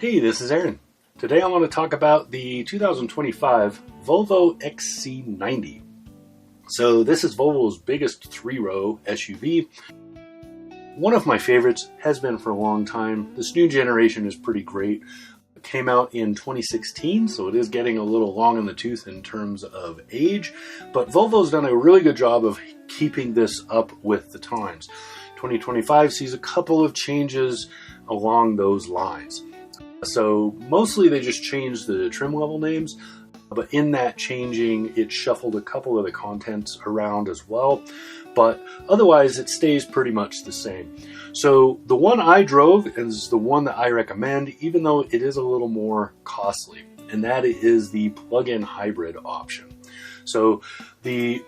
Hey, this is Aaron. Today I want to talk about the 2025 Volvo XC90. So this is Volvo's biggest three-row SUV. One of my favorites, has been for a long time. This new generation is pretty great. It came out in 2016, so it is getting a little long in the tooth in terms of age, but Volvo's done a really good job of keeping this up with the times. 2025 sees a couple of changes along those lines. So mostly they just changed the trim level names, but in that changing, it shuffled a couple of the contents around as well. But otherwise, it stays pretty much the same. So the one I drove is the one that I recommend, even though it is a little more costly, and that is the plug-in hybrid option. So the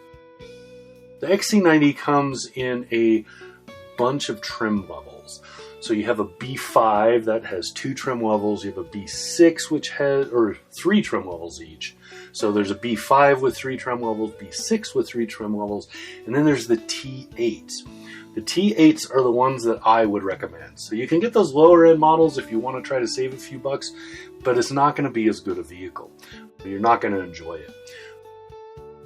XC90 comes in a bunch of trim levels. So you have a B5 that has 2 trim levels. You have a B6 which has, or 3 trim levels each. So there's a B5 with 3 trim levels, B6 with 3 trim levels, and then there's the T8s. The T8s are the ones that I would recommend. So you can get those lower end models if you want to try to save a few bucks, but it's not going to be as good a vehicle. You're not going to enjoy it.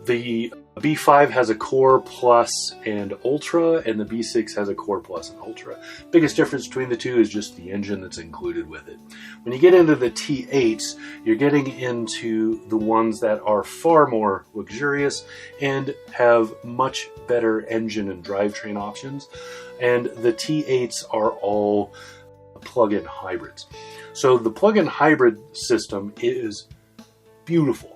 The B5 has a Core Plus and Ultra, and the B6 has a Core Plus and Ultra. Biggest difference between the two is just the engine that's included with it. When you get into the T8s, you're getting into the ones that are far more luxurious and have much better engine and drivetrain options. And the T8s are all plug-in hybrids. So the plug-in hybrid system is beautiful.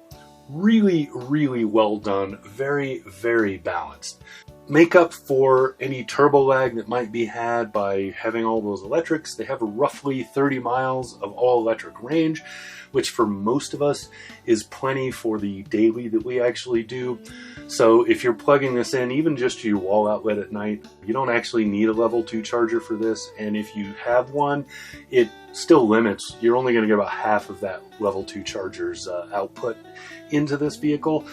Really, really well done. Very, very balanced. Make up for any turbo lag that might be had by having all those electrics. They have roughly 30 miles of all electric range, which for most of us is plenty for the daily that we actually do. So if you're plugging this in, even just to your wall outlet at night, you don't actually need a level 2 charger for this. And if you have one, it still limits. You're only going to get about half of that level 2 charger's output into this vehicle.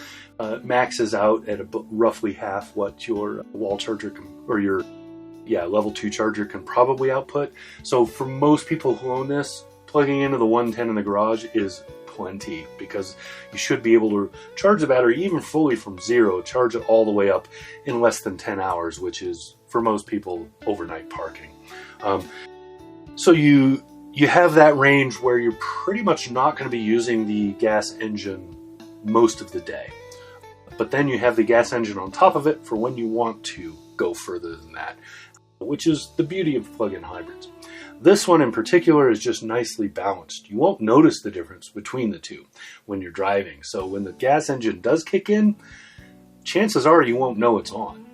Maxes out at roughly half what your wall charger or your level 2 charger can probably output. So for most people who own this, plugging into the 110 in the garage is plenty, because you should be able to charge the battery even fully from zero, charge it all the way up in less than 10 hours, which is for most people overnight parking. So you have that range where you're pretty much not going to be using the gas engine most of the day. But then you have the gas engine on top of it for when you want to go further than that, which is the beauty of plug-in hybrids. This one in particular is just nicely balanced. You won't notice the difference between the two when you're driving. So when the gas engine does kick in, chances are you won't know it's on.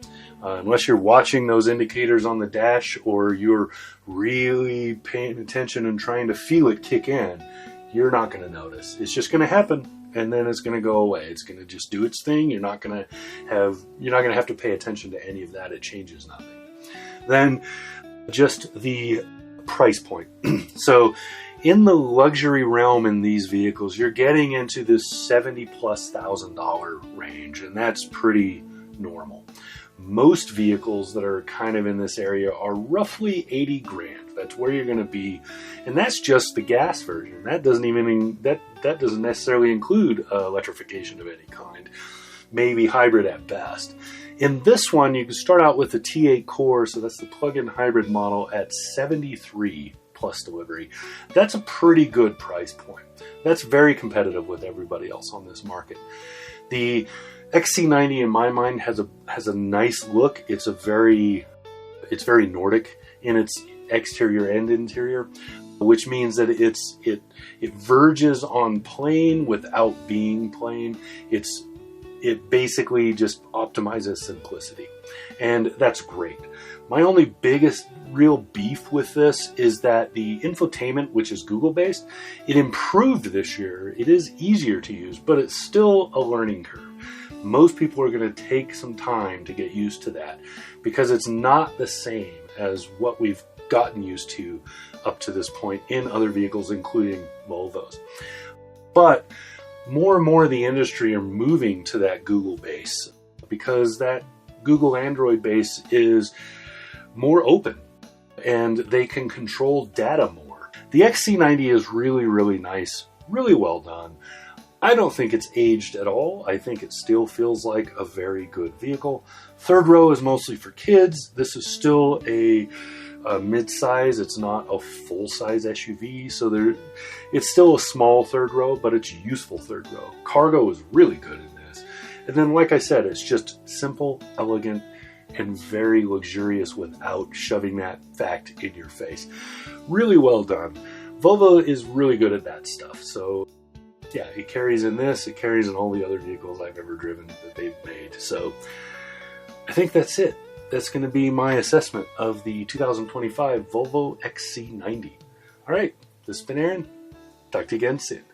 Unless you're watching those indicators on the dash or you're really paying attention and trying to feel it kick in, you're not going to notice. It's just going to happen, and then it's going to go away. It's going to just do its thing. You're not going to have to pay attention to any of that. It changes nothing. Then just the price point. So in the luxury realm in these vehicles, you're getting into this $70,000+ range, and that's pretty normal. Most vehicles that are kind of in this area are roughly 80 grand. That's where you're going to be, and that's just the gas version. That doesn't necessarily include electrification of any kind. Maybe hybrid at best. In this one, you can start out with the T8 Core, so that's the plug-in hybrid model, at 73 plus delivery. That's a pretty good price point. That's very competitive with everybody else on this market. The XC90 in my mind has a nice look. It's very Nordic in its exterior and interior, which means that it verges on plain without being plain. It basically just optimizes simplicity, and that's great. My only biggest real beef with this is that the infotainment, which is Google based, it improved this year. It is easier to use, but it's still a learning curve. Most people are going to take some time to get used to that, because it's not the same as what we've gotten used to up to this point in other vehicles, including Volvos. But more and more the industry are moving to that Google base, because that Google Android base is more open and they can control data more. The XC90 is really, really nice, really well done. I don't think it's aged at all. I think it still feels like a very good vehicle. Third row is mostly for kids. This is still a mid-size. It's not a full-size SUV, so it's still a small third row, but it's useful third row. Cargo is really good in this. And then, like I said, it's just simple, elegant, and very luxurious without shoving that fact in your face. Really well done. Volvo is really good at that stuff. So yeah, it carries in this, it carries in all the other vehicles I've ever driven that they've made. So I think that's it. That's going to be my assessment of the 2025 Volvo XC90. All right, this has been Aaron. Talk to you again soon.